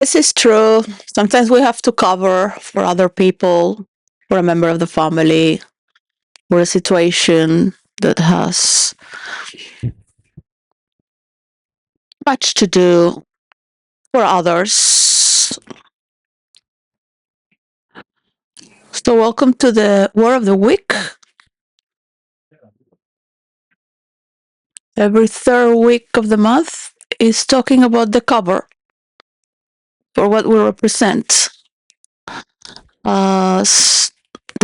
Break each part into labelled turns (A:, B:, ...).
A: This is true. Sometimes we have to cover for other people, for a member of the family, or a situation that has much to do for others. So, welcome to the Word of the Week. Every third week of the month is talking about the cover for what we represent. The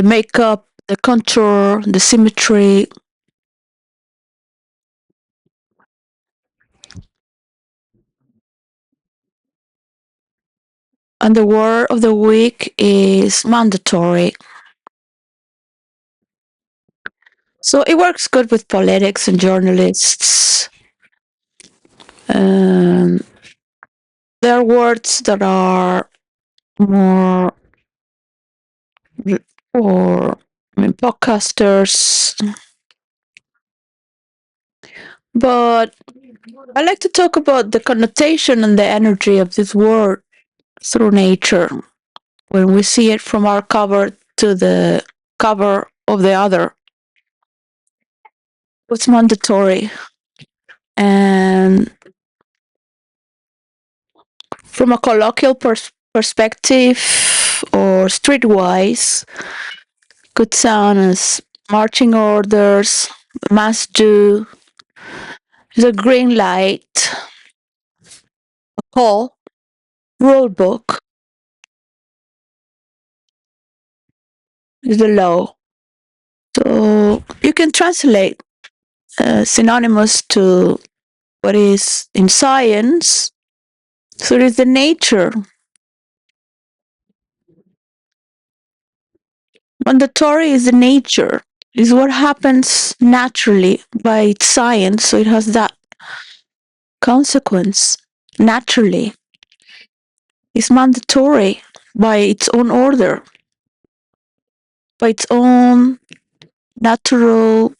A: makeup, the contour, the symmetry. And the word of the week is mandatory. So it works good with politics and journalists. There are words that are more for podcasters. But I like to talk about the connotation and the energy of this word through nature. When we see it from our cover to the cover of the other, it's mandatory. And from a colloquial perspective or streetwise, could sound as marching orders, must do, is a green light, a call, rule book is the law. So you can translate synonymous to what is in science. So it is the nature. Mandatory is the nature, is what happens naturally by its science. So it has that consequence naturally. It's mandatory by its own order, by its own natural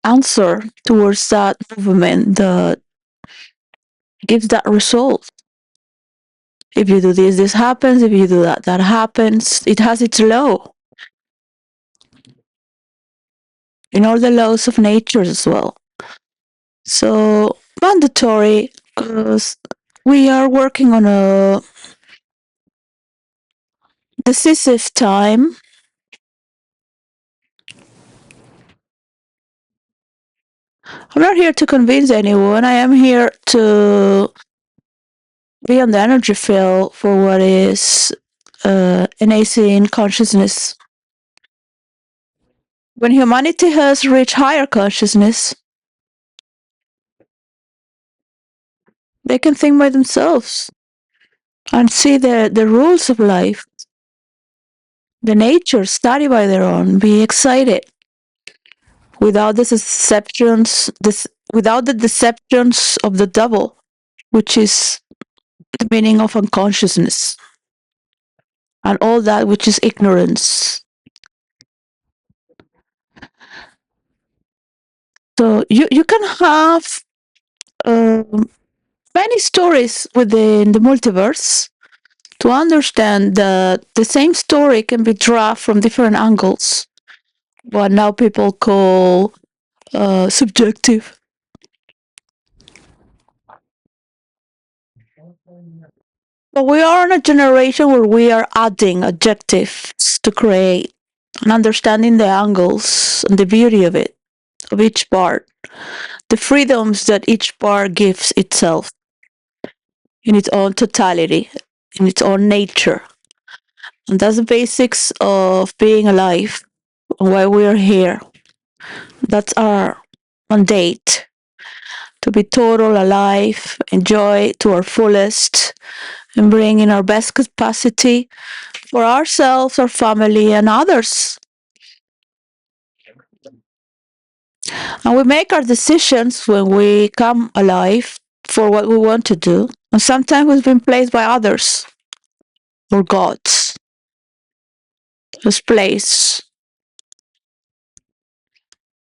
A: answer towards that movement that gives that result. If you do this, this happens. If you do that, that happens. It has its law. In all the laws of nature as well. So mandatory because we are working on a decisive time. I'm not here to convince anyone. I am here to be on the energy field for what is innate consciousness. When humanity has reached higher consciousness, they can think by themselves and see the rules of life, the nature, study by their own, be excited without without the deceptions of the devil, which is the meaning of unconsciousness, and all that which is ignorance. So you can have many stories within the multiverse to understand that the same story can be drawn from different angles, what now people call subjective. But we are in a generation where we are adding adjectives to create and understanding the angles and the beauty of it, of each part, the freedoms that each part gives itself in its own totality, in its own nature. And that's the basics of being alive and why we are here. That's our mandate, to be total, alive, enjoy to our fullest, and bring in our best capacity for ourselves, our family, and others. And we make our decisions when we come alive for what we want to do. And sometimes we've been placed by others or gods as place.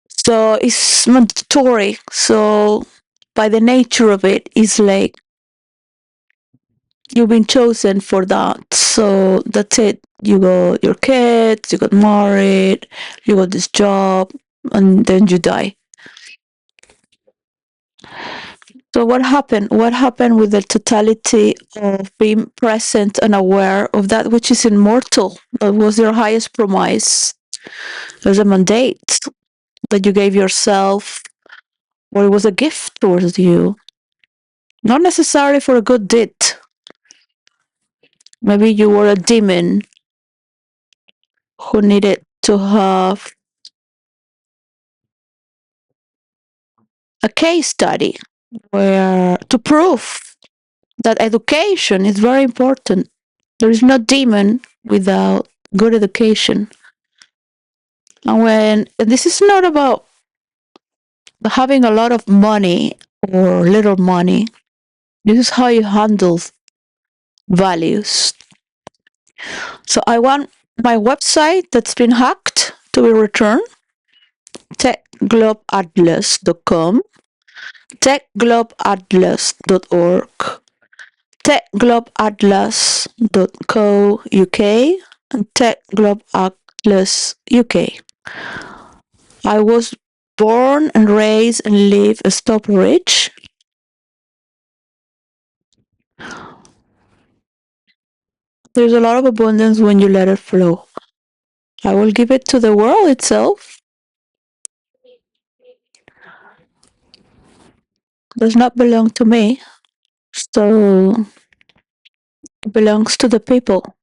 A: So it's mandatory. So by the nature of it, it's like You've been chosen for that. So that's it. You got your kids, you got married, you got this job, and then you die. So what happened? What happened with the totality of being present and aware of that which is immortal? That was your highest promise. It was a mandate that you gave yourself, or it was a gift towards you. Not necessarily for a good deed. Maybe you were a demon who needed to have a case study where to prove that education is very important. There is no demon without good education. And this is not about having a lot of money or little money. This is how you handle values. So I want my website that's been hacked to be returned. 𝕨𝕑𝕣𝕕.com, 𝕨𝕑𝕑𝕑𝒠.org, 𝕨𝕑𝕑𝕑𝒠.𝐂𝐫 uk, and 𝕨𝕑𝕑𝕑𝒠 uk. I was born and raised and live a stop rich. There's a lot of abundance when you let it flow. I will give it to the world itself. Does not belong to me. So it belongs to the people.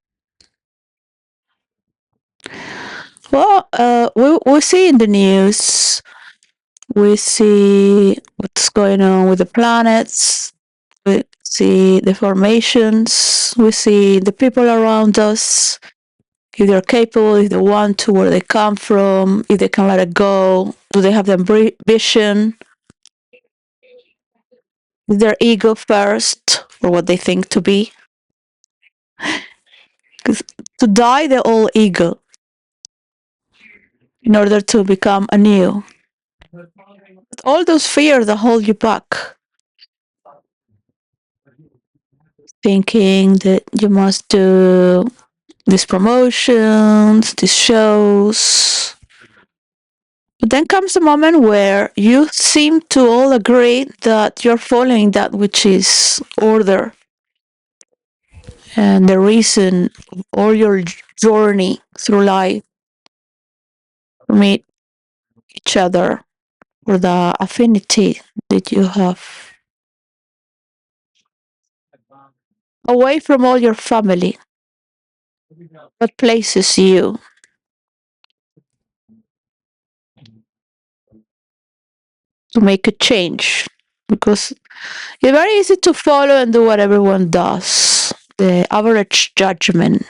A: Well, we see in the news, we see what's going on with the planets, we see the formations, we see the people around us, if they're capable, if they want to, where they come from, if they can let it go, do they have the ambition, is their ego first, or what they think to be? Because to die the old ego in order to become a new. All those fears that hold you back, thinking that you must do these promotions, these shows. But then comes a moment where you seem to all agree that you're following that which is order and the reason or your journey through life meet each other or the affinity that you have away from all your family. What places you to make a change? Because it's very easy to follow and do what everyone does. The average judgment,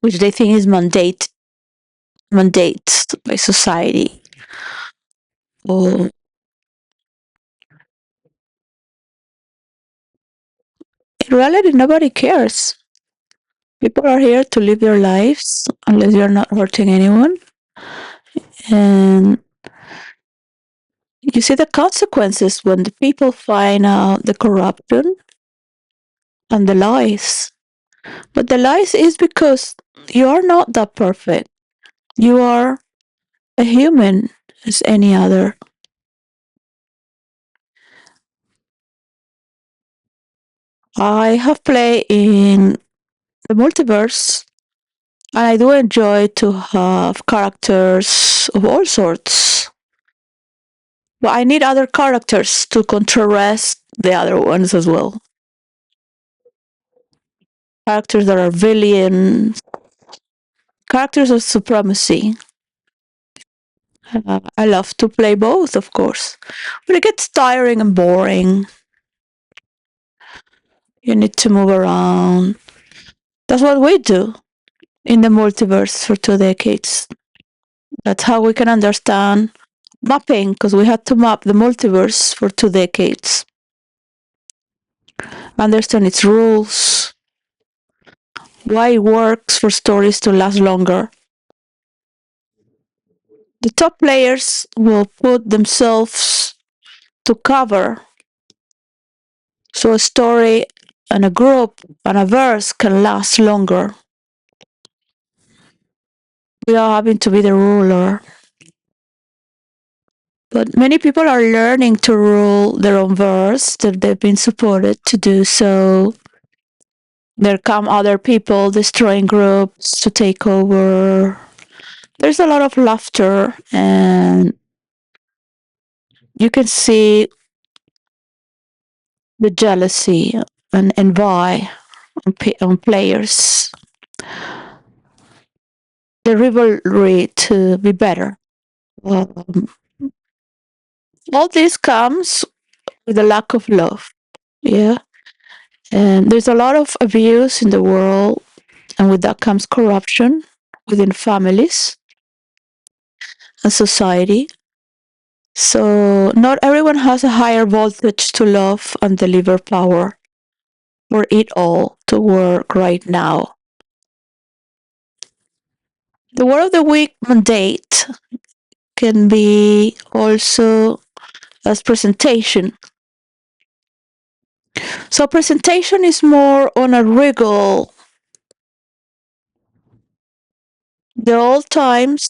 A: which they think is mandates by society. Or in reality, nobody cares. People are here to live their lives unless you're not hurting anyone. And you see the consequences when the people find out the corruption and the lies. But the lies is because you are not that perfect. You are a human as any other. I have played in the multiverse and I do enjoy to have characters of all sorts. But I need other characters to contrast the other ones as well. Characters that are villains, characters of supremacy. I love to play both, of course. But it gets tiring and boring. You need to move around. That's what we do in the multiverse for 2 decades. That's how we can understand mapping, because we had to map the multiverse for 2 decades. Understand its rules, why it works for stories to last longer. The top players will put themselves to cover So a story and a group and a verse can last longer without having to be the ruler. But many people are learning to rule their own verse, that they've been supported to do so. There come other people destroying groups to take over. There's a lot of laughter, and you can see the jealousy and envy on players, the rivalry to be better. Um, all this comes with a lack of love. Yeah. And there's a lot of abuse in the world, and with that comes corruption within families and society. So, not everyone has a higher voltage to love and deliver power for it all to work right now. The word of the week mandate can be also as presentation. So, presentation is more on a regal. The old times,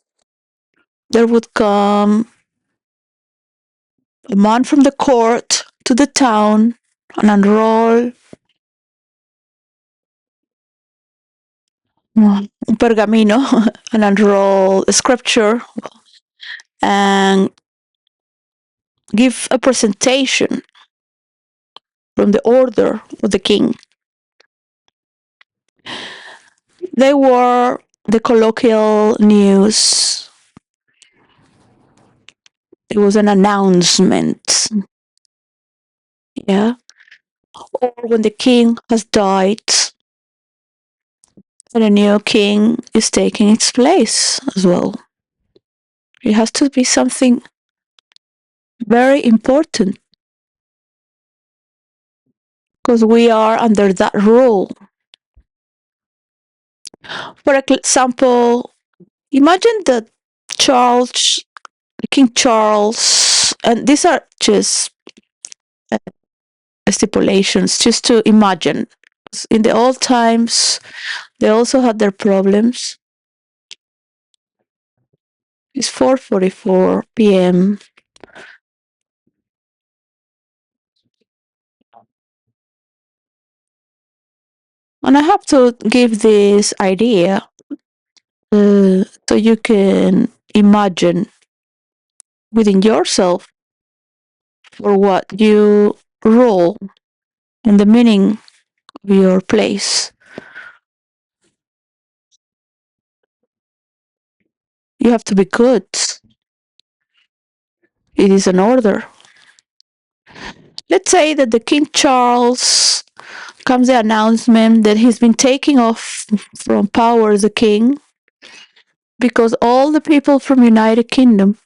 A: there would come a man from the court to the town and unroll un pergamino and unroll a scripture and give a presentation from the order of the king. They were the colloquial news. It was an announcement. Yeah. Or when the king has died and a new king is taking its place as well. It has to be something very important because we are under that rule. For example, imagine that Charles, King Charles, and these are just stipulations, just to imagine. In the old times, they also had their problems. It's 4:44 p.m. And I have to give this idea so you can imagine within yourself for what you role and the meaning of your place. You have to be good. It is an order. Let's say that the King Charles comes the announcement that he's been taking off from power as a king because all the people from United Kingdom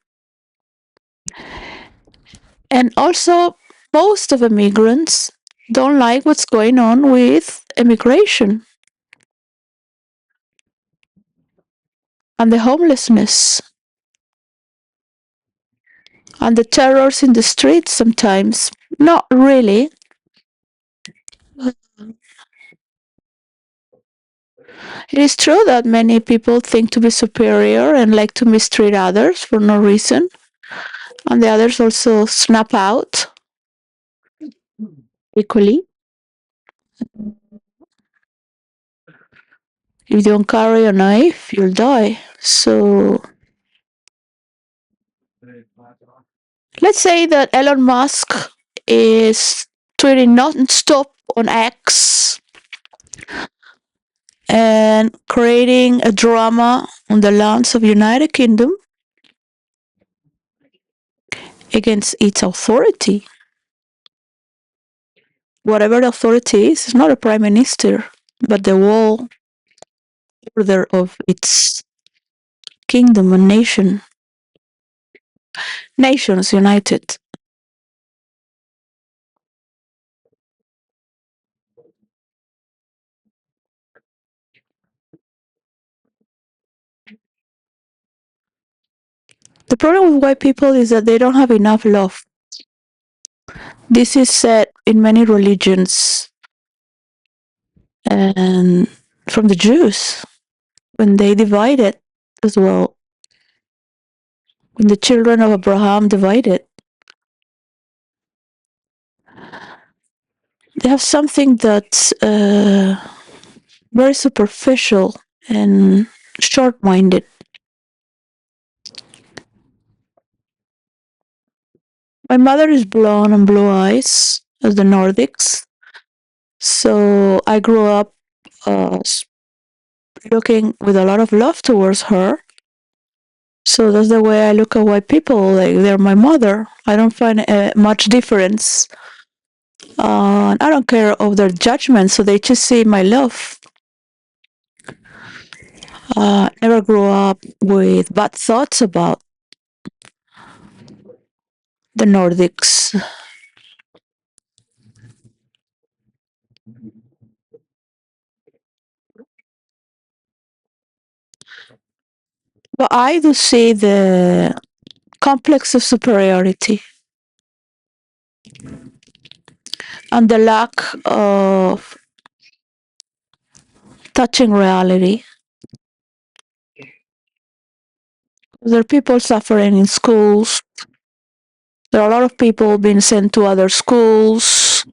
A: and also most of immigrants don't like what's going on with immigration and the homelessness and the terrors in the streets sometimes. Not really. It is true that many people think to be superior and like to mistreat others for no reason, and the others also snap out equally. If you don't carry a knife, you'll die. So let's say that Elon Musk is tweeting non-stop on X and creating a drama on the lands of United Kingdom against its authority. Whatever the authority is, it's not a prime minister, but the whole order of its kingdom and nation. Nations united. The problem with white people is that they don't have enough love. This is said in many religions, and from the Jews when they divided as well. When the children of Abraham divided, they have something that's very superficial and short-minded. My mother is blonde and blue eyes, as the Nordics. So I grew up uh, looking with a lot of love towards her. So that's the way I look at white people. Like they're my mother. I don't find much difference. I don't care of their judgment. So they just see my love. Never grew up with bad thoughts about the Nordics. But I do see the complex of superiority and the lack of touching reality. There are people suffering in schools. There are a lot of people being sent to other schools.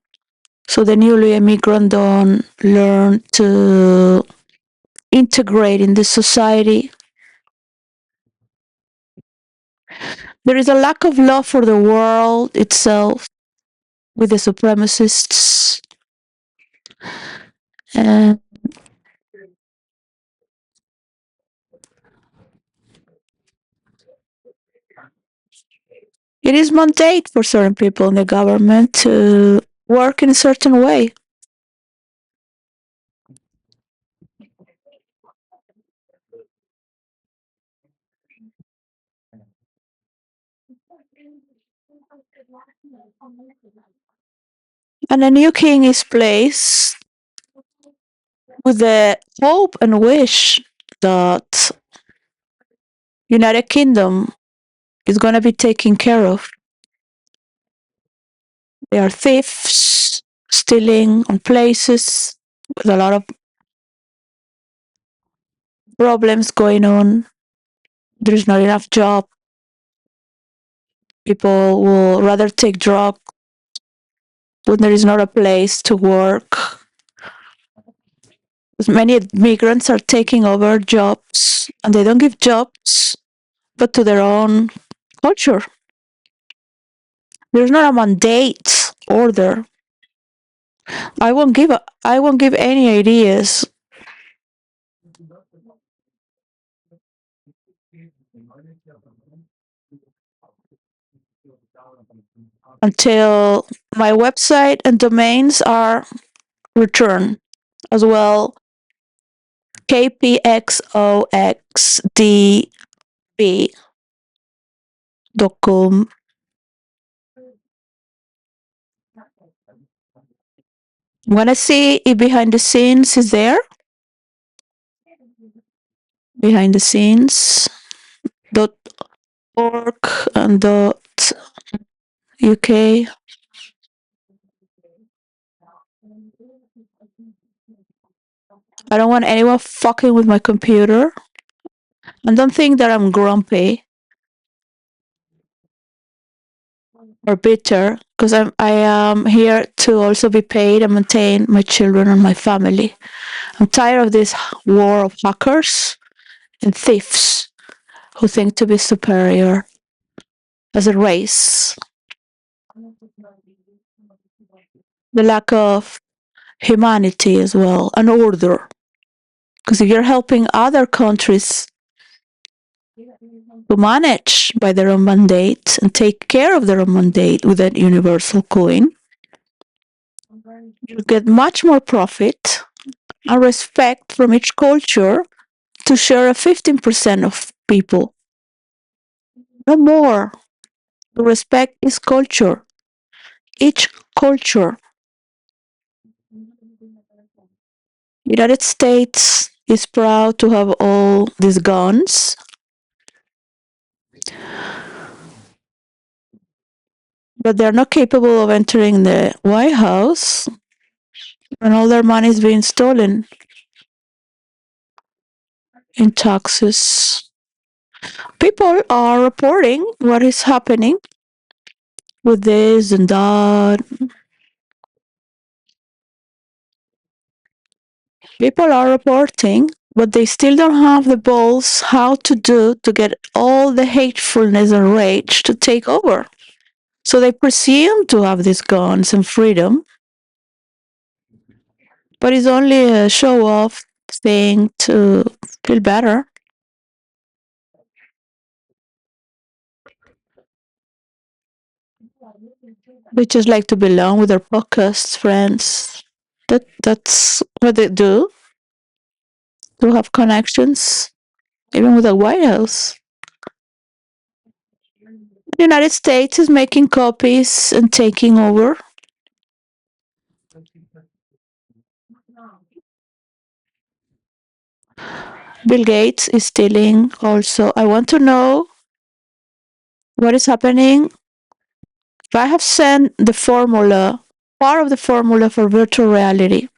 A: So the newly immigrant don't learn to integrate in the society. There is a lack of love for the world itself with the supremacists. And it is mandate for certain people in the government to work in a certain way. And a new king is placed with the hope and wish that United Kingdom is going to be taken care of. There are thieves stealing on places with a lot of problems going on. There's not enough job. People will rather take drugs when there is not a place to work. Many migrants are taking over jobs, and they don't give jobs, but to their own culture. There's not a mandate order. I won't give any ideas until my website and domains are returned as well. 𝐾𝐵𝐴𝑥𝐽𝑥𝐷𝐵.com. I'm gonna see if behind the scenes is there. Behind the scenes .org and .uk. I don't want anyone fucking with my computer. And don't think that I'm grumpy or bitter, because I am here to also be paid and maintain my children and my family. I'm tired of this war of hackers and thieves who think to be superior as a race. The lack of humanity as well, and order. Because if you're helping other countries to manage by their own mandate and take care of their own mandate with that universal coin, you get much more profit and respect from each culture to share a 15% of people. No more. To respect is culture. Each culture. United States is proud to have all these guns. but they're not capable of entering the White House when all their money is being stolen in taxes. People are reporting what is happening with this and that. People are reporting, but they still don't have the balls how to do to get all the hatefulness and rage to take over. So they presume to have these guns and freedom, but it's only a show off thing to feel better. They just like to belong with their podcast friends. That's what they do, to have connections, even with the White House. The United States is making copies and taking over. Bill Gates is stealing also. I want to know what is happening. If I have sent the formula, part of the formula for virtual reality,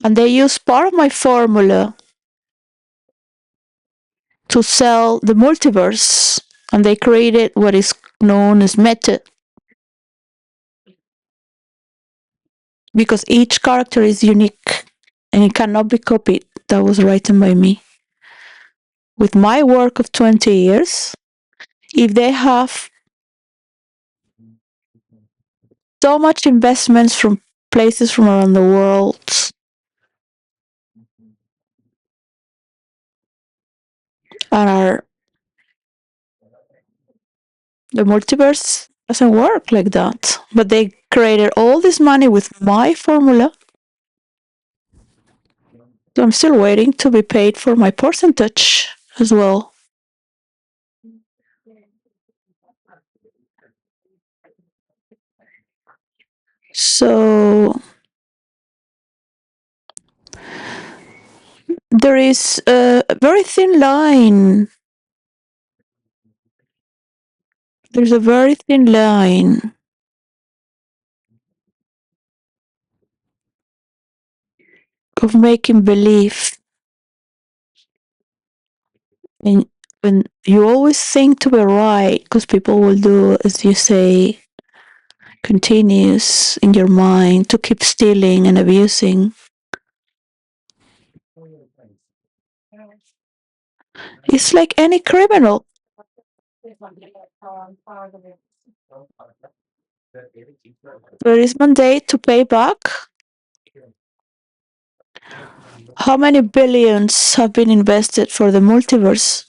A: and they use part of my formula to sell the multiverse, and they created what is known as meta, because each character is unique and it cannot be copied. That was written by me. With my work of 20 years, if they have so much investments from places from around the world and are the multiverse doesn't work like that. But they created all this money with my formula. So I'm still waiting to be paid for my percentage as well. So there is a very thin line. There's a very thin line of making believe. And when you always think to be right, because people will do as you say, continues in your mind to keep stealing and abusing. It's like any criminal. There is mandate to pay back. How many billions have been invested for the multiverse?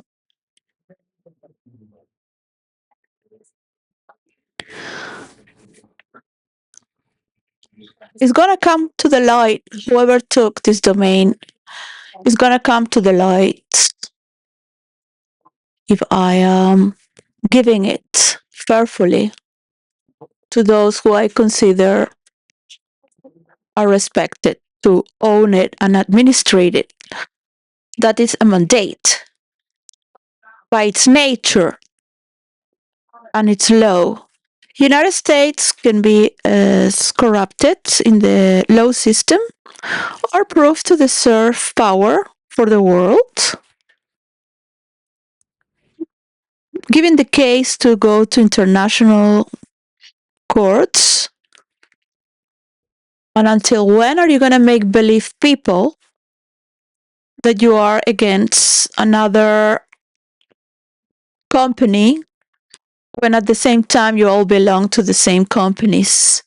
A: It's gonna come to the light. Whoever took this domain is gonna come to the light if I am giving it fairly to those who I consider are respected to own it and administrate it. That is a mandate by its nature and its law. United States can be corrupted in the law system or proved to deserve power for the world, given the case to go to international courts. And until when are you going to make believe people that you are against another company when at the same time you all belong to the same companies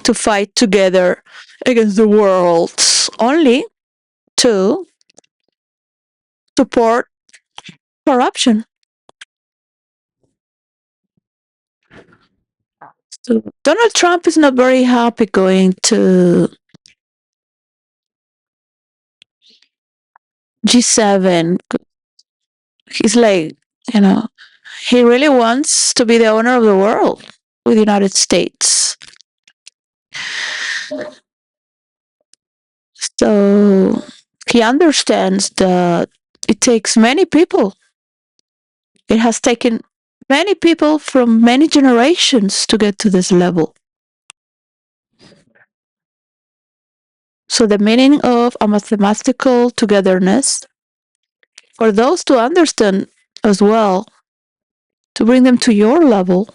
A: to fight together against the world only to support corruption? So Donald Trump is not very happy going to G7. He's like, you know, he really wants to be the owner of the world with the United States. So he understands that it takes many people It has taken many people from many generations to get to this level. So the meaning of a mathematical togetherness, for those to understand as well, to bring them to your level,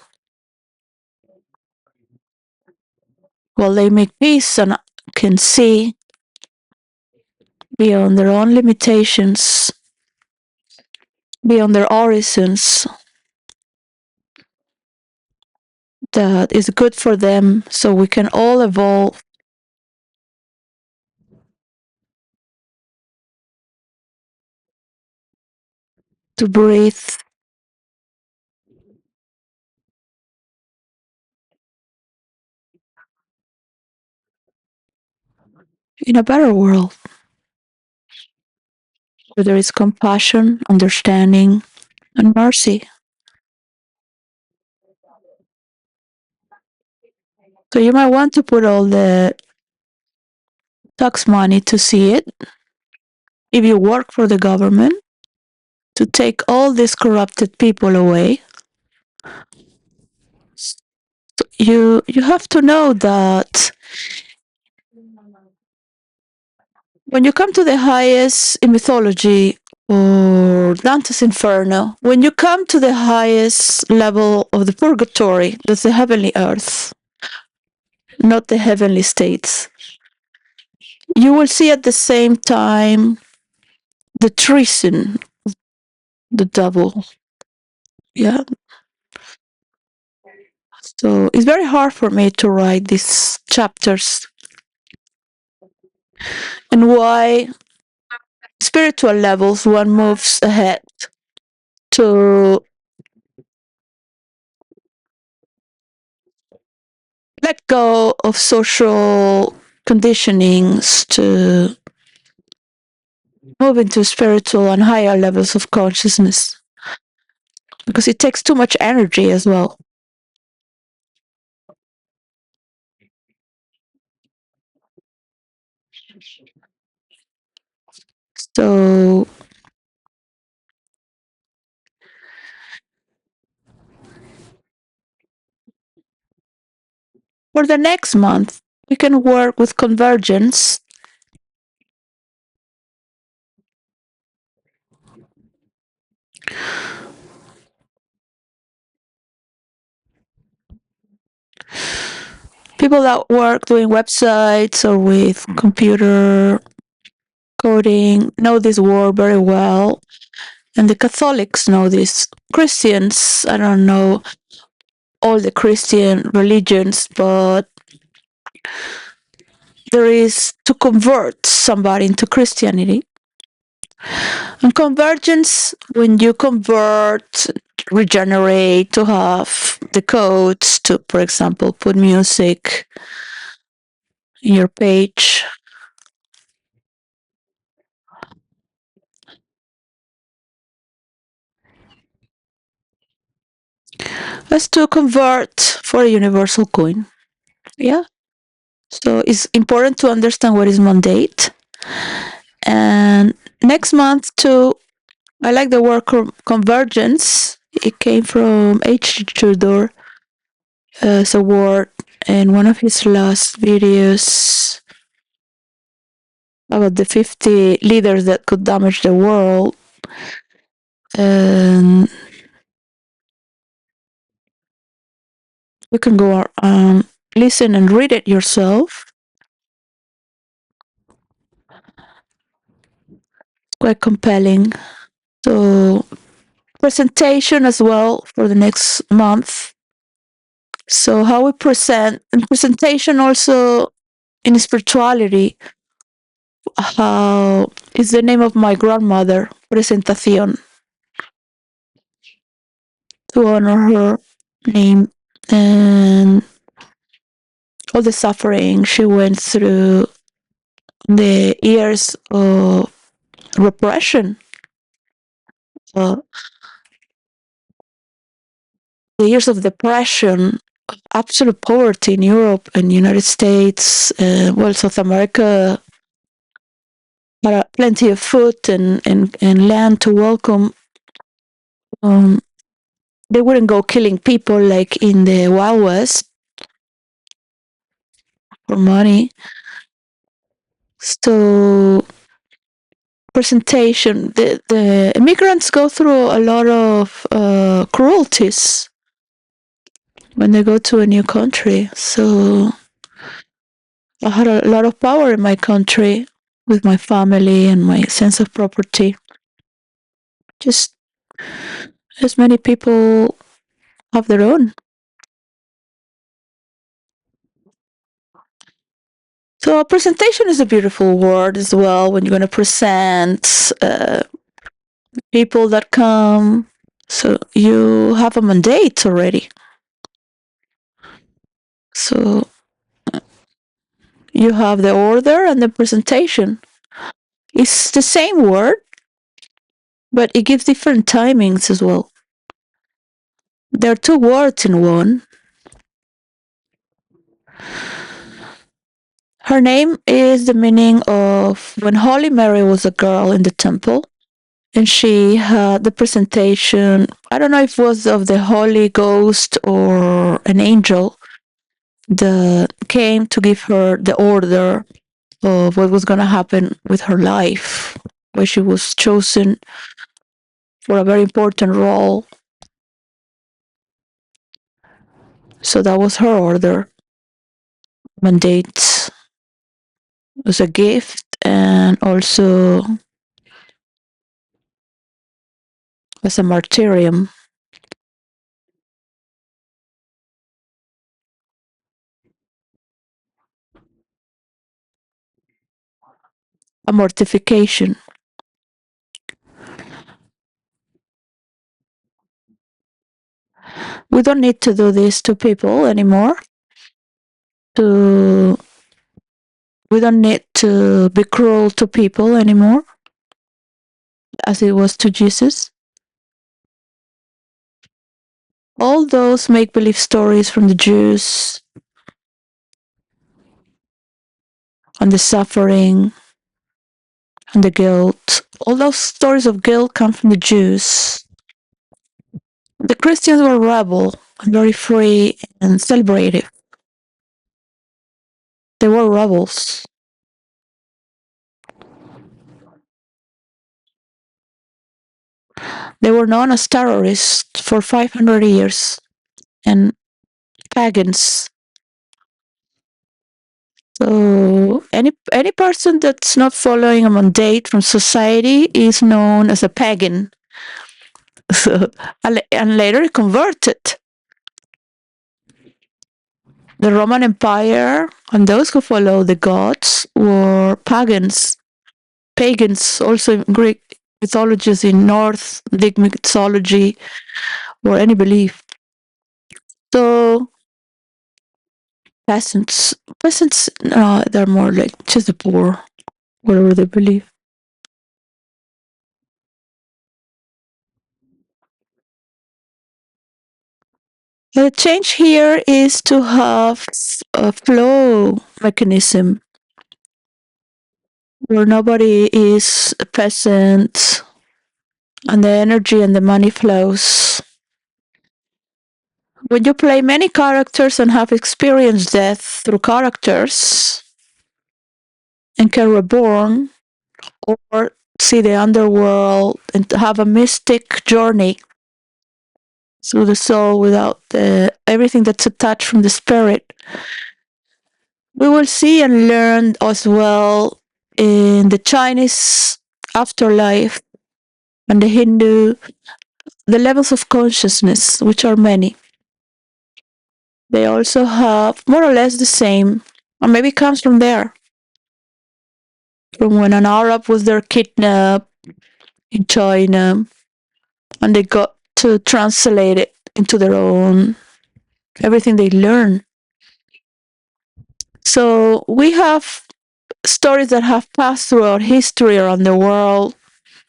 A: while they make peace and can see beyond their own limitations, beyond their horizons, that is good for them, so we can all evolve to breathe in a better world where there is compassion, understanding, and mercy. So you might want to put all the tax money to see it, if you work for the government, to take all these corrupted people away. You have to know that when you come to the highest in mythology, or Dante's Inferno, when you come to the highest level of the purgatory, that's the heavenly earth, not the heavenly states, you will see at the same time the treason of the devil. Yeah. So it's very hard for me to write these chapters, and why spiritual levels one moves ahead to let go of social conditionings to move into spiritual and higher levels of consciousness, because it takes too much energy as well. So for the next month, we can work with convergence. People that work doing websites or with computer coding know this word very well. And the Catholics know this. Christians, I don't know all the Christian religions, but there is to convert somebody into Christianity. And convergence, when you convert, regenerate, to have the codes to, for example, put music in your page. That's to convert for a universal coin. Yeah. So it's important to understand what is mandate. And next month, too, I like the word convergence. It came from H. Tudor as a word in one of his last videos about the 50 leaders that could damage the world. And you can go listen and read it yourself. It's quite compelling. So presentation as well for the next month. So how we present, and presentation also in spirituality, how is the name of my grandmother, presentación, to honor her name and all the suffering she went through, the years of repression, uh, the years of depression, absolute poverty in Europe and United States, well, South America, but plenty of food and land to welcome they wouldn't go killing people like in the Wild West for money. So presentation, the immigrants go through a lot of cruelties when they go to a new country. So I had a lot of power in my country with my family and my sense of property. Just as many people have their own. So a presentation is a beautiful word as well when you're going to present people that come. So you have a mandate already. So you have the order and the presentation. It's the same word, but it gives different timings as well. There are two words in one. Her name is the meaning of when Holy Mary was a girl in the temple, and she had the presentation. I don't know if it was of the Holy Ghost or an angel that came to give her the order of what was going to happen with her life, where she was chosen for a very important role. So that was her order, mandate, was a gift, and also as a martyrium. A mortification. We don't need to do this to people anymore. We don't need to be cruel to people anymore, as it was to Jesus. All those make-believe stories from the Jews on the suffering and the guilt, all those stories of guilt come from the Jews. The Christians were rebel and very free and celebrative. They were rebels. They were known as terrorists for 500 years and pagans. So any person that's not following a mandate from society is known as a pagan. So, and later converted. The Roman Empire and those who follow the gods were pagans. Pagans, also in Greek mythologies, in Nordic mythology, or any belief. So peasants, no, they're more like just the poor, whatever they believe. The change here is to have a flow mechanism where nobody is a peasant and the energy and the money flows. When you play many characters and have experienced death through characters and can reborn or see the underworld and have a mystic journey through the soul without everything that's attached from the spirit, we will see and learn as well in the Chinese afterlife and the Hindu, the levels of consciousness, which are many. They also have more or less the same, or maybe it comes from there. From when an Arab was there kidnapped in China, and they got to translate it into their own, everything they learn. So we have stories that have passed throughout history around the world,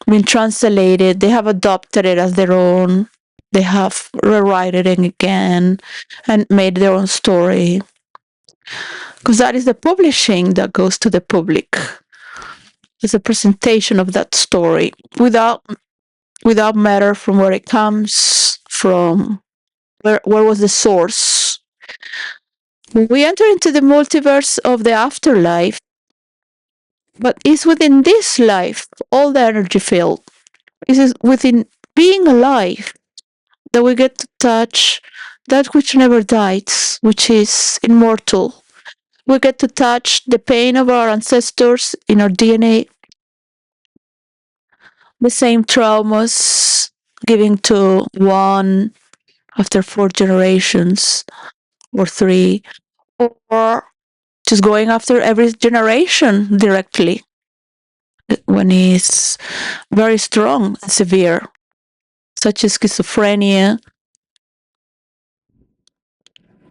A: been translated, they have adopted it as their own, they have rewritten it again and made their own story. Because that is the publishing that goes to the public. It's a presentation of that story without without matter from where it comes from, where was the source. When we enter into the multiverse of the afterlife, but it's within this life, all the energy field. It is within being alive that we get to touch that which never dies, which is immortal. We get to touch the pain of our ancestors in our DNA, the same traumas giving to one after 4 generations or 3, or just going after every generation directly when it's very strong and severe, such as schizophrenia,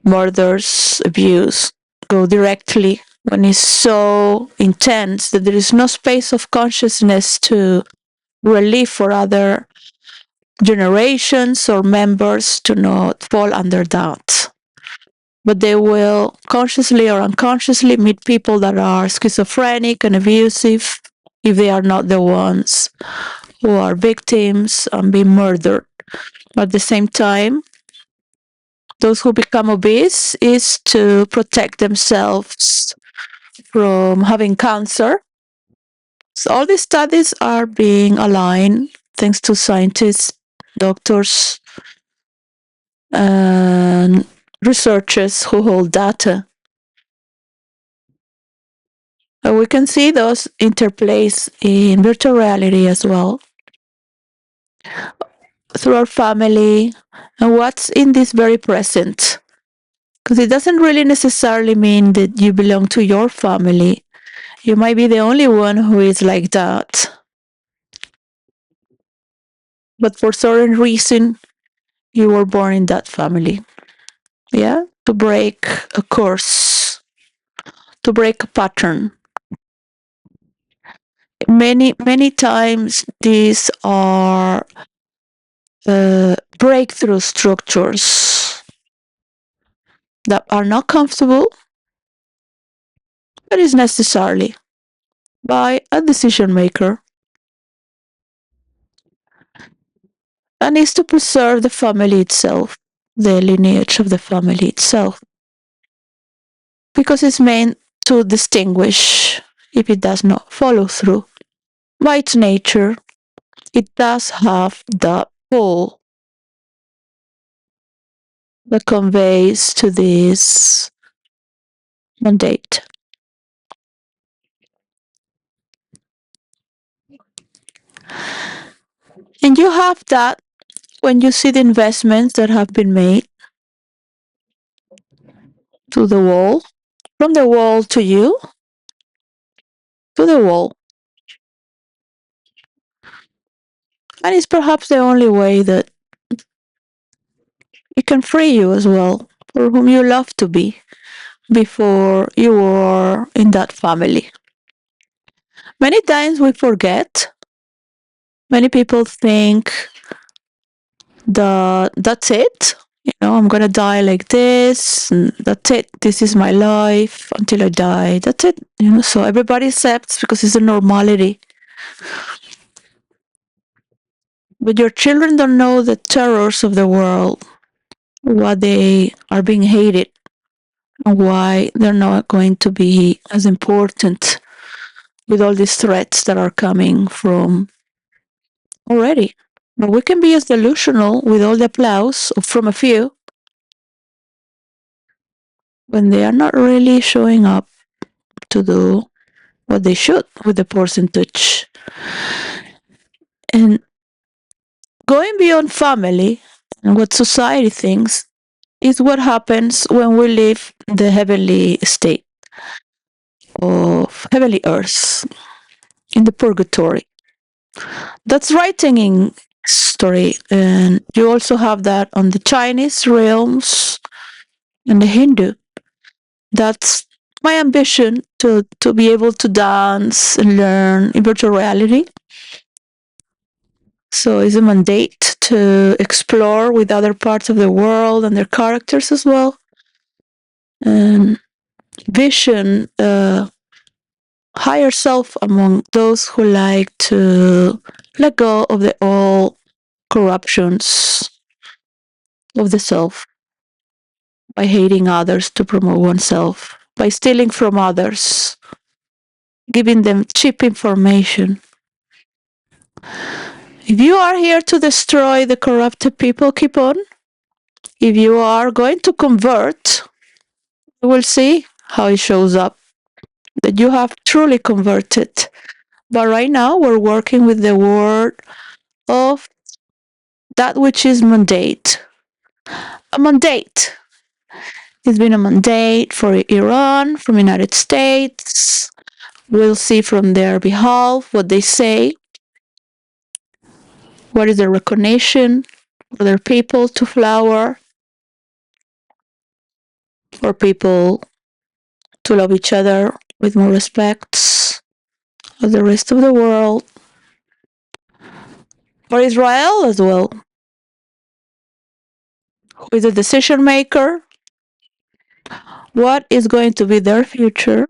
A: murders, abuse, go directly when it's so intense that there is no space of consciousness to relief for other generations or members to not fall under that. But they will consciously or unconsciously meet people that are schizophrenic and abusive if they are not the ones who are victims and being murdered. At the same time, those who become obese is to protect themselves from having cancer. So all these studies are being aligned thanks to scientists, doctors, and researchers who hold data. And we can see those interplays in virtual reality as well, through our family and what's in this very present. Because it doesn't really necessarily mean that you belong to your family. You might be the only one who is like that. But for certain reason, you were born in that family. Yeah? To break a course, to break a pattern. Many times these are breakthrough structures that are not comfortable, but is necessarily by a decision maker. And is to preserve the family itself, the lineage of the family itself. Because it's meant to distinguish if it does not follow through. By its nature, it does have the pull that conveys to this mandate. And you have that when you see the investments that have been made to the wall, from the wall to you, to the wall. And it's perhaps the only way that it can free you as well, for whom you love to be, before you were in that family. Many times we forget. Many people think that that's it. I'm gonna die like this, and that's it. This is my life until I die. That's it. So everybody accepts because it's a normality. But your children don't know the terrors of the world, why they are being hated, and why they're not going to be as important with all these threats that are coming from already. But we can be as delusional with all the applause from a few when they are not really showing up to do what they should with the percentage. And going beyond family and what society thinks is what happens when we leave the heavenly state of heavenly earth in the purgatory. That's writing in story, and you also have that on the Chinese realms and the Hindu. That's my ambition to be able to dance and learn in virtual reality. So it's a mandate to explore with other parts of the world and their characters as well. And vision higher self among those who like to let go of the old corruptions of the self, by hating others to promote oneself, by stealing from others, giving them cheap information. If you are here to destroy the corrupted people, keep on. If you are going to convert, you will see how it shows up, that you have truly converted. But right now, we're working with the word of that which is mandate. A mandate. It's been a mandate for Iran, from the United States. We'll see from their behalf what they say. What is their recognition for their people to flower, for people to love each other with more respect as the rest of the world, for Israel as well, who is a decision maker, what is going to be their future,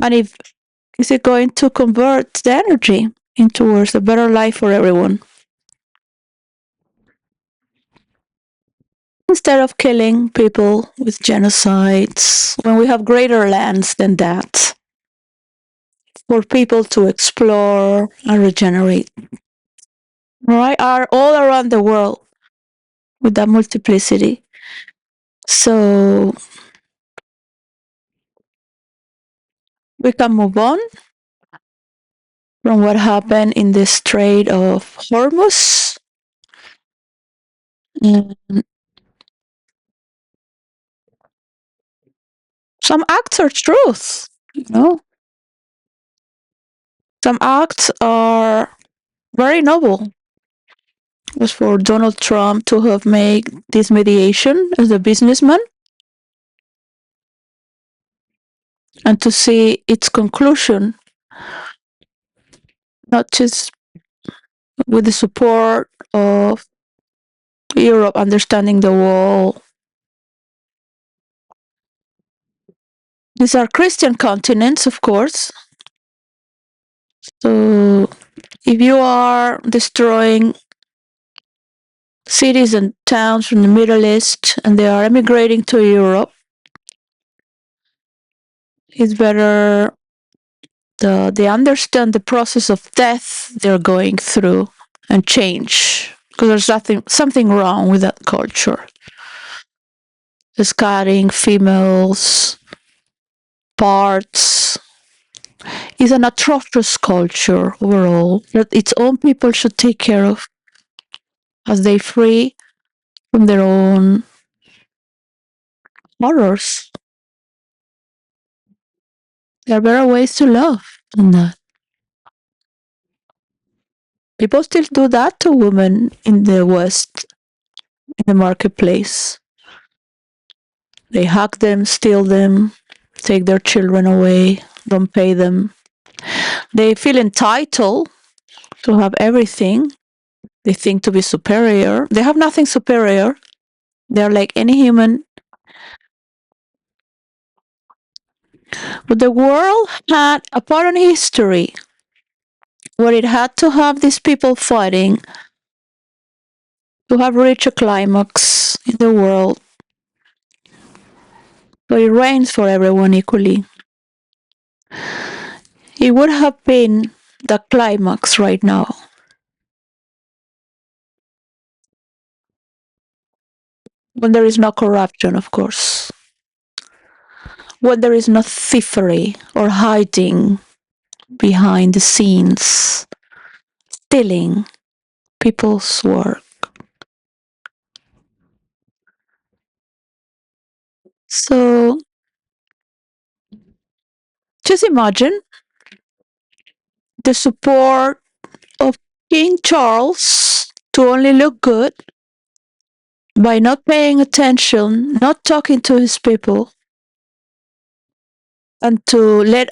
A: and if is it going to convert the energy into towards a better life for everyone, instead of killing people with genocides when we have greater lands than that for people to explore and regenerate, right? Are all around the world with that multiplicity. So we can move on from what happened in the Strait of Hormuz. And some acts are truth, you know. Some acts are very noble. As for Donald Trump to have made this mediation as a businessman and to see its conclusion, not just with the support of Europe understanding the wall. These are Christian continents, of course. So if you are destroying cities and towns from the Middle East and they are emigrating to Europe, it's better they understand the process of death they're going through and change, because there's something wrong with that culture. Discarding females parts is an atrocious culture overall that its own people should take care of as they free from their own horrors. There are better ways to love than that. People still do that to women in the West, in the marketplace. They hug them, steal them, take their children away, don't pay them. They feel entitled to have everything. They think to be superior. They have nothing superior. They're like any human. But the world had a part in history where it had to have these people fighting to have reached a climax in the world. So it reigns for everyone equally. It would have been the climax right now. When there is no corruption, of course. When there is no thievery or hiding behind the scenes, stealing people's work. So just imagine the support of King Charles to only look good by not paying attention, not talking to his people, and to let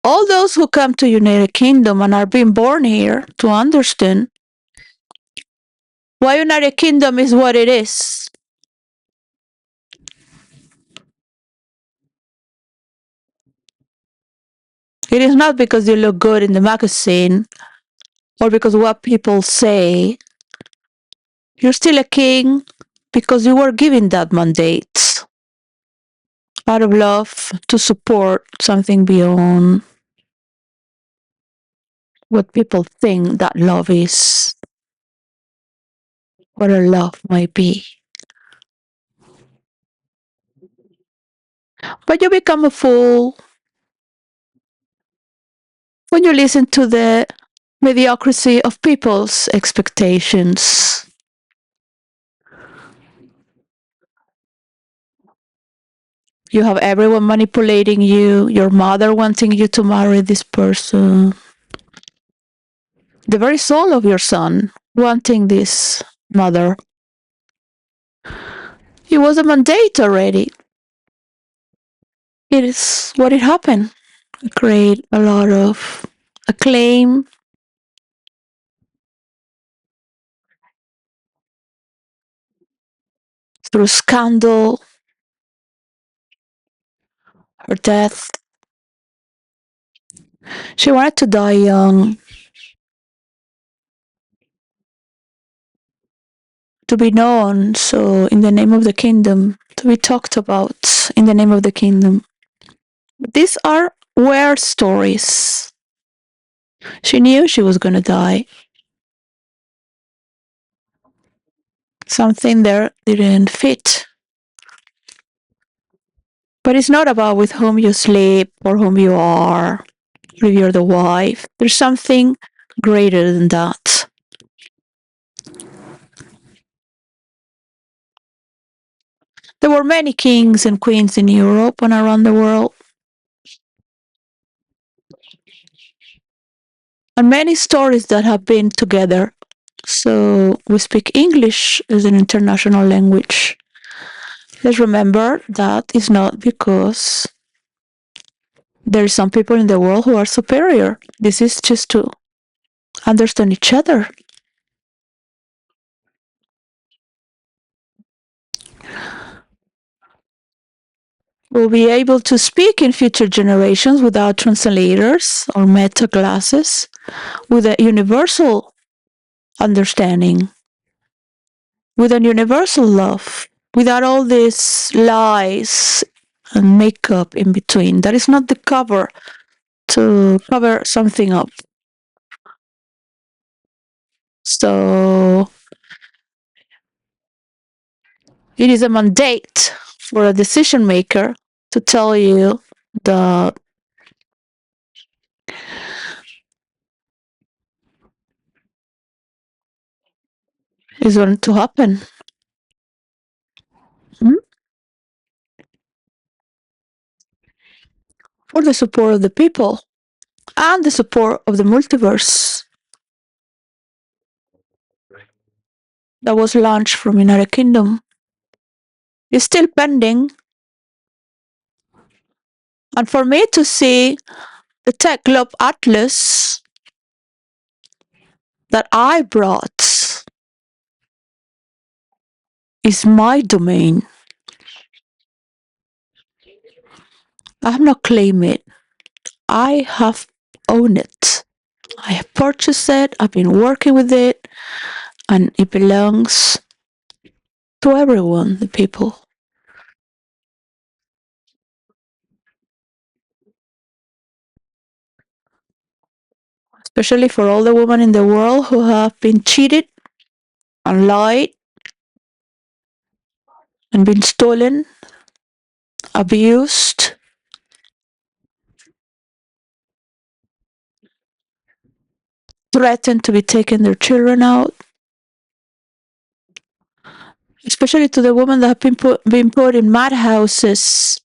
A: all those who come to United Kingdom and are being born here to understand why United Kingdom is what it is. It is not because you look good in the magazine or because what people say. You're still a king because you were given that mandate out of love to support something beyond what people think that love is, what a love might be. But you become a fool when you listen to the mediocrity of people's expectations. You have everyone manipulating you, your mother wanting you to marry this person, the very soul of your son wanting this mother. It was a mandate already. It is what it happened. It create a lot of acclaim, through scandal, her death. She wanted to die young, to be known, so in the name of the kingdom, to be talked about in the name of the kingdom. These are weird stories. She knew she was going to die. Something there didn't fit. But it's not about with whom you sleep or whom you are, or if you're the wife. There's something greater than that. There were many kings and queens in Europe and around the world, and many stories that have been together. So we speak English as an international language. Let's remember that it's not because there are some people in the world who are superior. This is just to understand each other. We'll be able to speak in future generations without translators or meta glasses, with a universal understanding, with a universal love, without all these lies and makeup in between. That is not the cover to cover something up. So it is a mandate for a decision maker to tell you that is going to happen. For the support of the people and the support of the multiverse that was launched from United Kingdom is still pending. And for me to see the Tech Globe Atlas that I brought is my domain. I have not claimed it. I have owned it. I have purchased it. I've been working with it, and it belongs to everyone, the people. Especially for all the women in the world who have been cheated and lied and been stolen, abused, threatened to be taking their children out. Especially to the women that have been put in madhouses.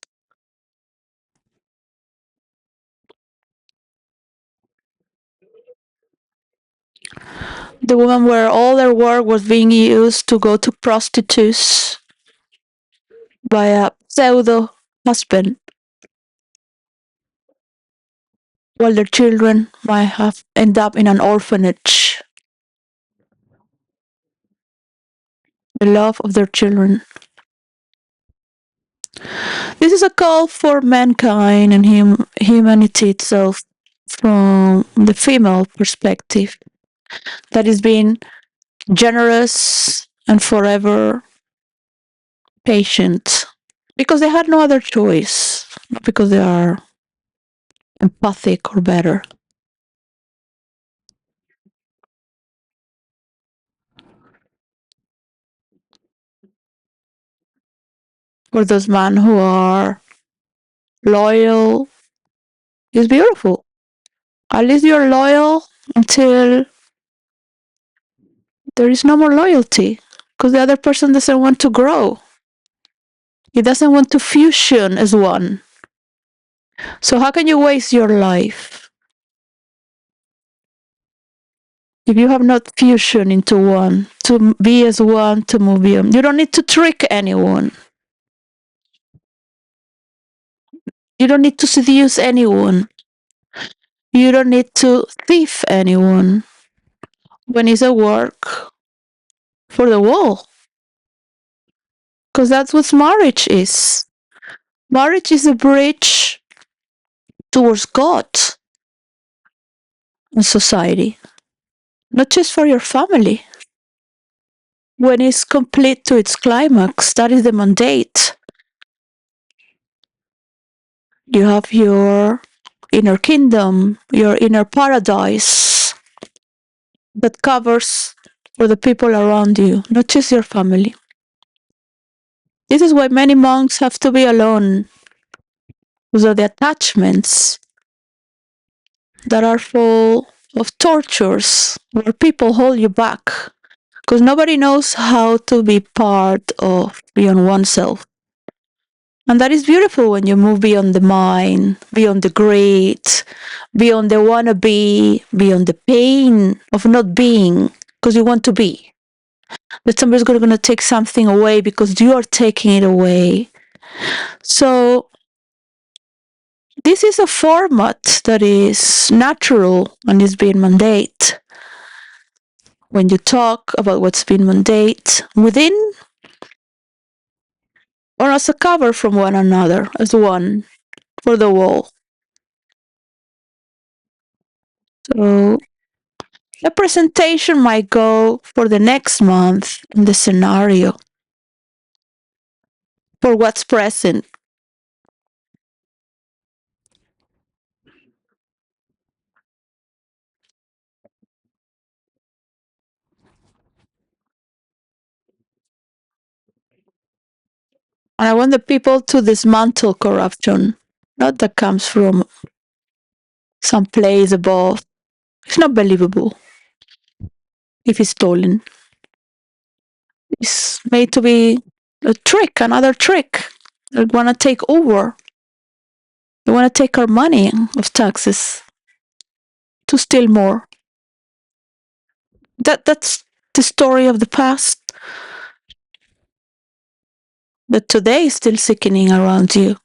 A: The women where all their work was being used to go to prostitutes by a pseudo husband, while their children might have ended up in an orphanage. The love of their children. This is a call for mankind and humanity itself from the female perspective, that is being generous and forever patient because they had no other choice, not because they are empathic or better. For those men who are loyal, is beautiful. At least you're loyal until there is no more loyalty because the other person doesn't want to grow. He doesn't want to fusion as one. So how can you waste your life if you have not fusion into one, to be as one, to move beyond? You don't need to trick anyone. You don't need to seduce anyone. You don't need to thief anyone when it's a work for the wall. Because that's what marriage is. Marriage is a bridge towards God and society, not just for your family. When it's complete to its climax, that is the mandate. You have your inner kingdom, your inner paradise that covers for the people around you, not just your family. This is why many monks have to be alone, because of the attachments that are full of tortures where people hold you back because nobody knows how to be part of beyond oneself. And that is beautiful when you move beyond the mind, beyond the greed, beyond the wannabe, beyond the pain of not being because you want to be. That somebody's going to take something away because you are taking it away. So this is a format that is natural and is being mandate. When you talk about what's been mandate within or as a cover from one another, as one for the wall. So the presentation might go for the next month in the scenario for what's present. And I want the people to dismantle corruption, not that comes from some place above. It's not believable if it's stolen. It's made to be a trick, another trick. They want to take over. They want to take our money of taxes to steal more. That's the story of the past. But today is still sickening around you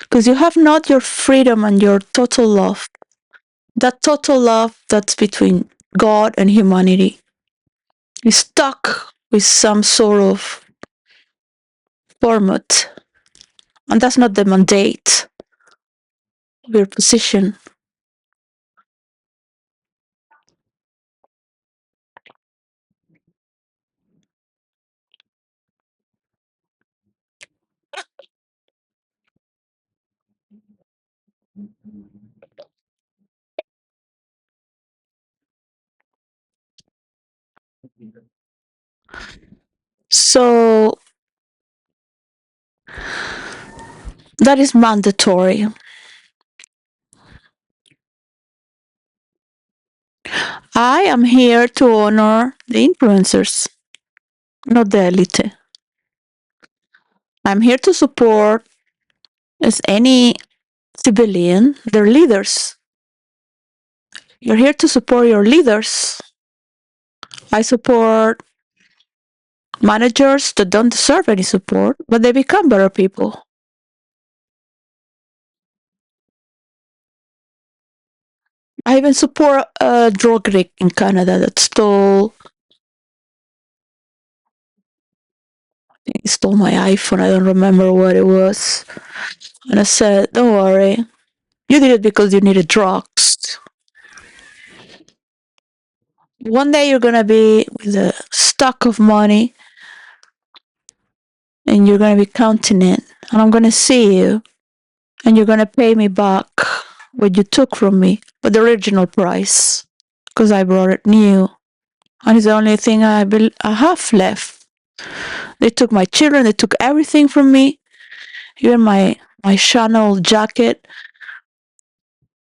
A: because you have not your freedom and your total love. That total love that's between God and humanity is stuck with some sort of format, and that's not the mandate of your position. So that is mandatory. I am here to honor the influencers, not the elite. I'm here to support, as any civilian, their leaders. You're here to support your leaders. I support managers that don't deserve any support, but they become better people. I even support a drug addict in Canada that he stole my iPhone. I don't remember what it was. And I said, don't worry. You did it because you needed drugs. One day you're gonna be with a stock of money and you're gonna be counting it, and I'm gonna see you, and you're gonna pay me back what you took from me, but the original price, because I brought it new, and it's the only thing I have left. They took my children, they took everything from me, even my Chanel jacket,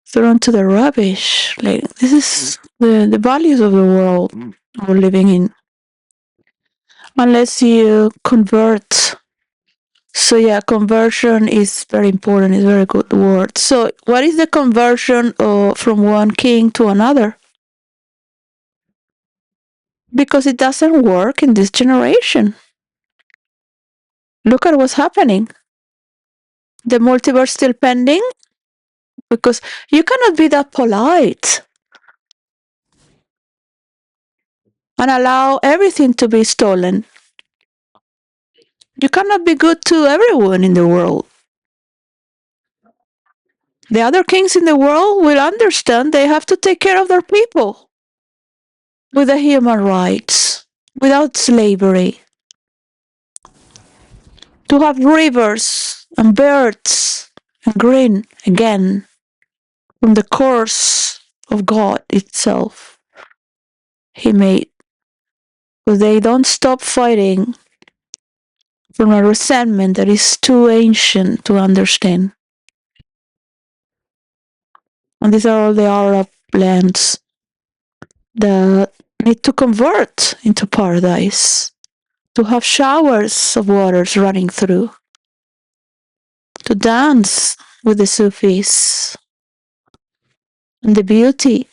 A: thrown to the rubbish. Like, this is the values of the world we're living in. Unless you convert. So yeah, conversion is very important. It's a very good word. So what is the conversion from one king to another? Because it doesn't work in this generation. Look at what's happening. The multiverse still pending because you cannot be that polite and allow everything to be stolen. You cannot be good to everyone in the world. The other kings in the world will understand they have to take care of their people with the human rights, without slavery. To have rivers and birds and green again from the course of God itself He made. Because they don't stop fighting from a resentment that is too ancient to understand. And these are all the Arab lands that need to convert into paradise, to have showers of waters running through, to dance with the Sufis and the beauty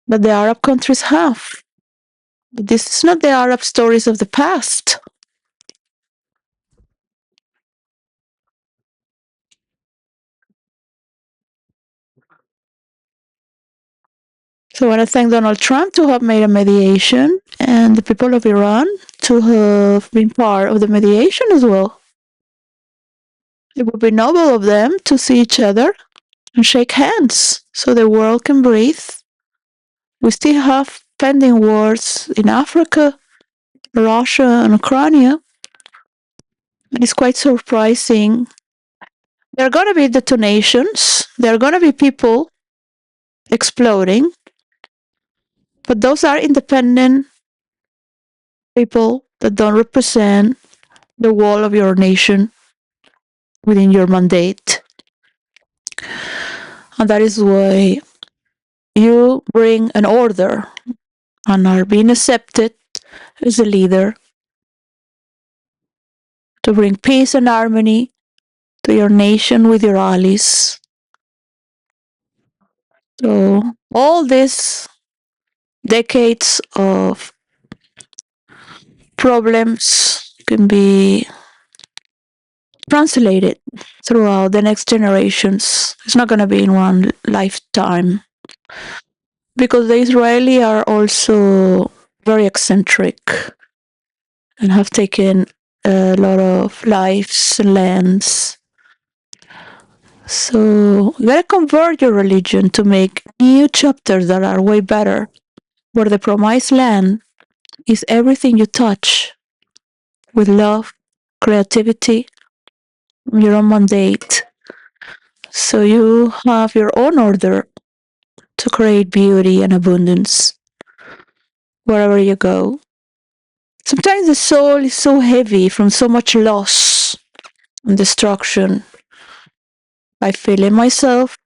A: that the Arab countries have. But this is not the Arab stories of the past. So I want to thank Donald Trump to have made a mediation and the people of Iran to have been part of the mediation as well. It would be noble of them to see each other and shake hands so the world can breathe. We still have pending wars in Africa, Russia, and Ukraine. And it's quite surprising. There are going to be detonations, there are going to be people exploding, but those are independent people that don't represent the wall of your nation within your mandate. And that is why you bring an order and are being accepted as a leader to bring peace and harmony to your nation with your allies. So all these decades of problems can be translated throughout the next generations. It's not going to be in one lifetime. Because the Israeli are also very eccentric and have taken a lot of lives and lands. So you gotta convert your religion to make new chapters that are way better, where the promised land is everything you touch with love, creativity, your own mandate. So you have your own order to create beauty and abundance wherever you go. Sometimes the soul is so heavy from so much loss and destruction. I feel it myself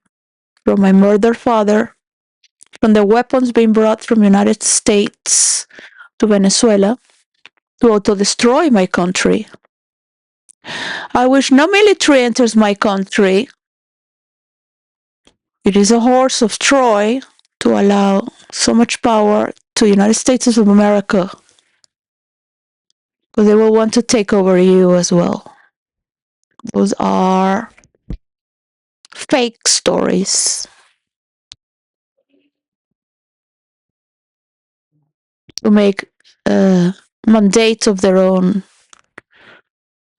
A: from my murdered father, from the weapons being brought from the United States to Venezuela to auto-destroy my country. I wish no military enters my country. It is a horse of Troy to allow so much power to the United States of America, because they will want to take over you as well. Those are fake stories to make mandates of their own.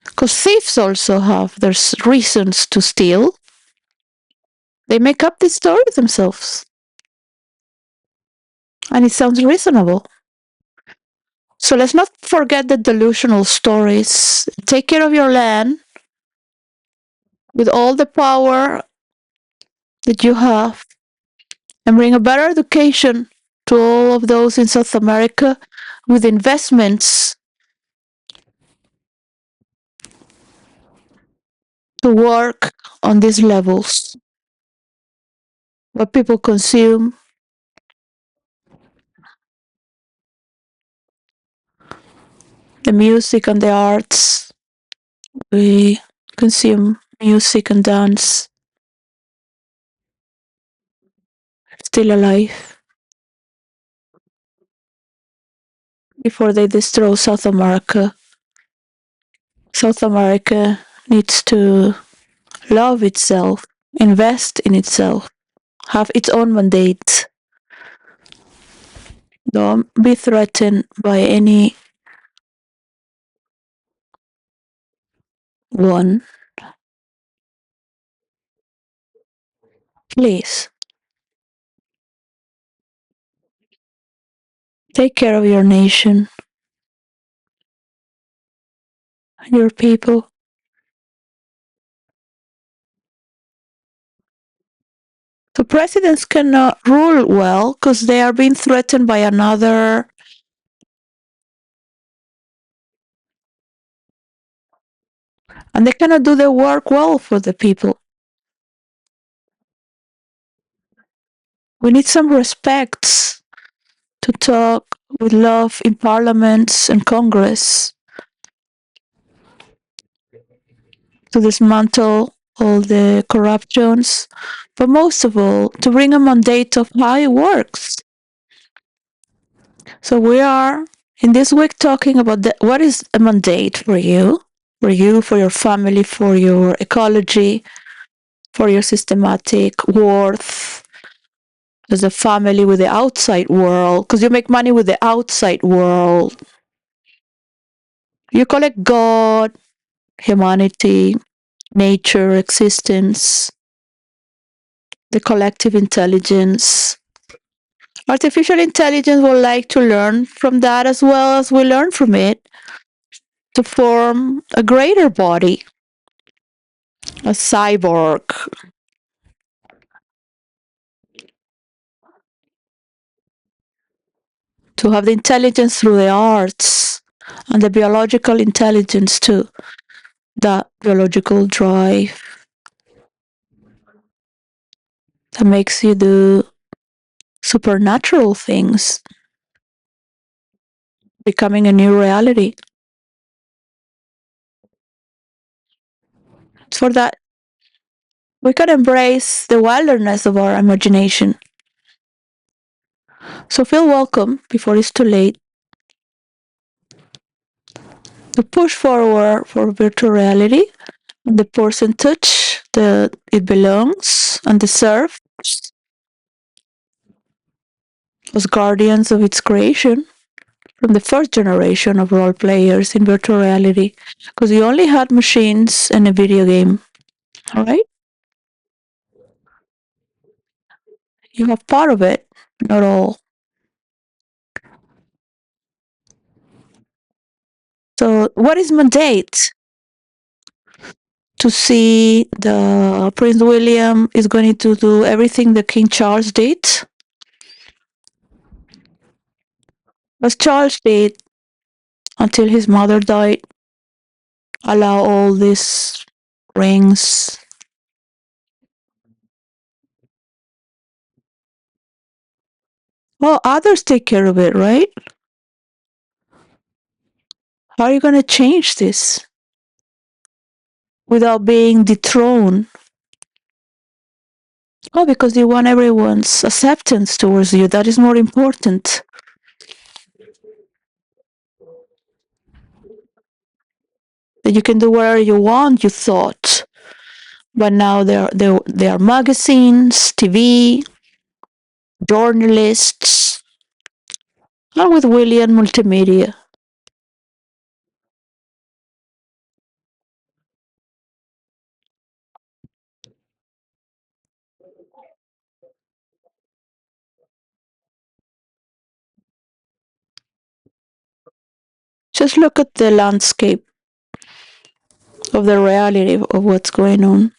A: Because thieves also have their reasons to steal. They make up the story themselves. And it sounds reasonable. So let's not forget the delusional stories. Take care of your land with all the power that you have and bring a better education to all of those in South America with investments to work on these levels. What people consume, the music and the arts. We consume music and dance. Still alive before they destroy South America. South America needs to love itself, invest in itself, have its own mandate. Don't be threatened by any one. Please take care of your nation, your people. So presidents cannot rule well because they are being threatened by another. And they cannot do their work well for the people. We need some respect to talk with love in parliaments and Congress to dismantle all the corruptions, but most of all, to bring a mandate of how it works. So we are in this week talking about what is a mandate for you, for your family, for your ecology, for your systematic worth as a family with the outside world, because you make money with the outside world. You collect God, humanity, nature, existence, the collective intelligence. Artificial intelligence would like to learn from that as well as we learn from it to form a greater body, a cyborg, to have the intelligence through the arts and the biological intelligence too, that biological drive that makes you do supernatural things, becoming a new reality. For that, we can embrace the wilderness of our imagination. So feel welcome before it's too late to push forward for virtual reality, the percentage that it belongs and deserves as guardians of its creation from the first generation of role players in virtual reality, because you only had machines and a video game. All right? You have part of it, not all. So, what is mandate? To see the Prince William is going to do everything that King Charles did, as Charles did until his mother died. Allow all these rings. Well, others take care of it, right? How are you going to change this without being dethroned? Oh, because you want everyone's acceptance towards you. That is more important. That you can do whatever you want, you thought. But now there are magazines, TV, journalists, and with William Multimedia. Just look at the landscape of the reality of what's going on.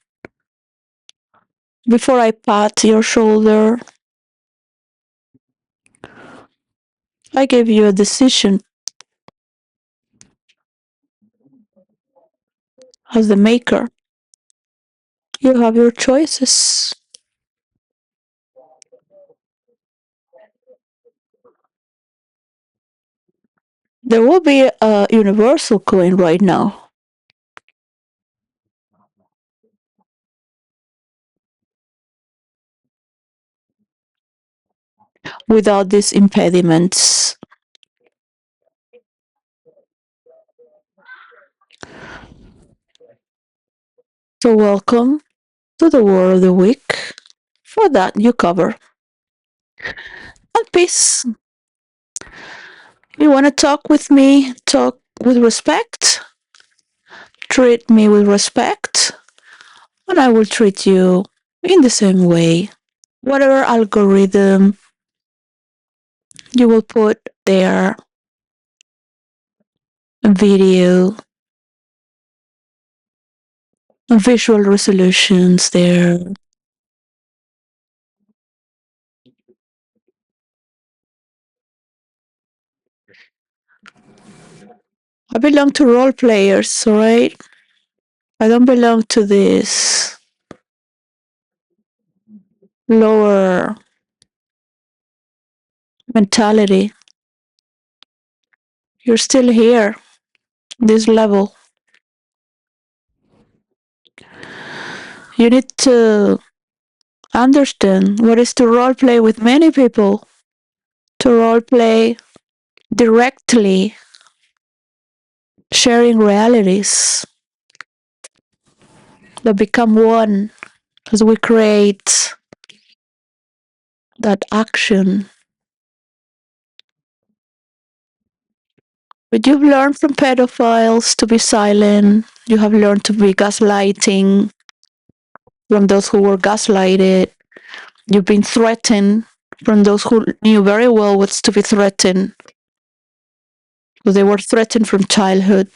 A: Before I pat your shoulder, I gave you a decision as the maker. You have your choices. There will be a universal coin right now. Without these impediments. So welcome to the word of the week. For that you cover. And peace. You want to talk with me? Talk with respect. Treat me with respect. And I will treat you in the same way. Whatever algorithm you will put there, video, visual resolutions there. I belong to role players, alright? I don't belong to this lower mentality. You're still here, this level. You need to understand what is to role play with many people, to role play directly, sharing realities that become one as we create that action. But you've learned from pedophiles to be silent. You have learned to be gaslighting from those who were gaslighted. You've been threatened from those who knew very well what's to be threatened. Because they were threatened from childhood.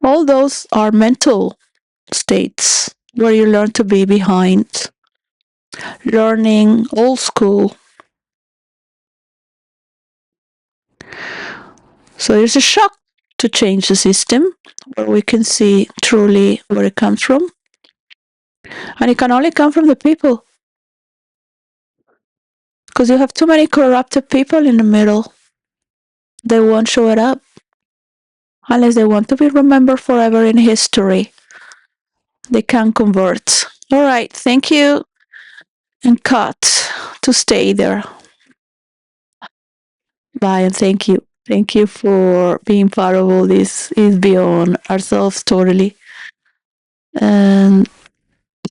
A: All those are mental states where you learn to be behind, learning old school. So there's a shock to change the system where we can see truly where it comes from. And it can only come from the people. Because you have too many corrupted people in the middle. They won't show it up unless they want to be remembered forever in history. They can convert. All right, thank you. And cut to stay there. Bye and thank you. Thank you for being part of all this. Is beyond ourselves totally. And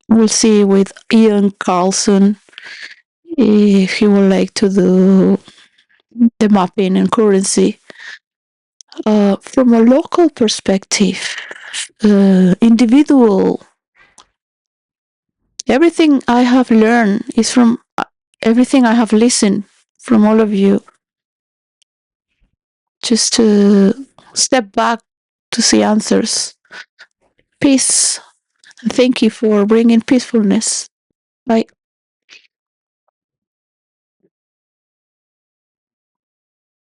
A: we'll see with Ian Carlson if he would like to do the mapping and currency. From a local perspective, individual, everything I have learned is from everything I have listened from all of you. Just to step back to see answers. Peace. Thank you for bringing peacefulness. Bye.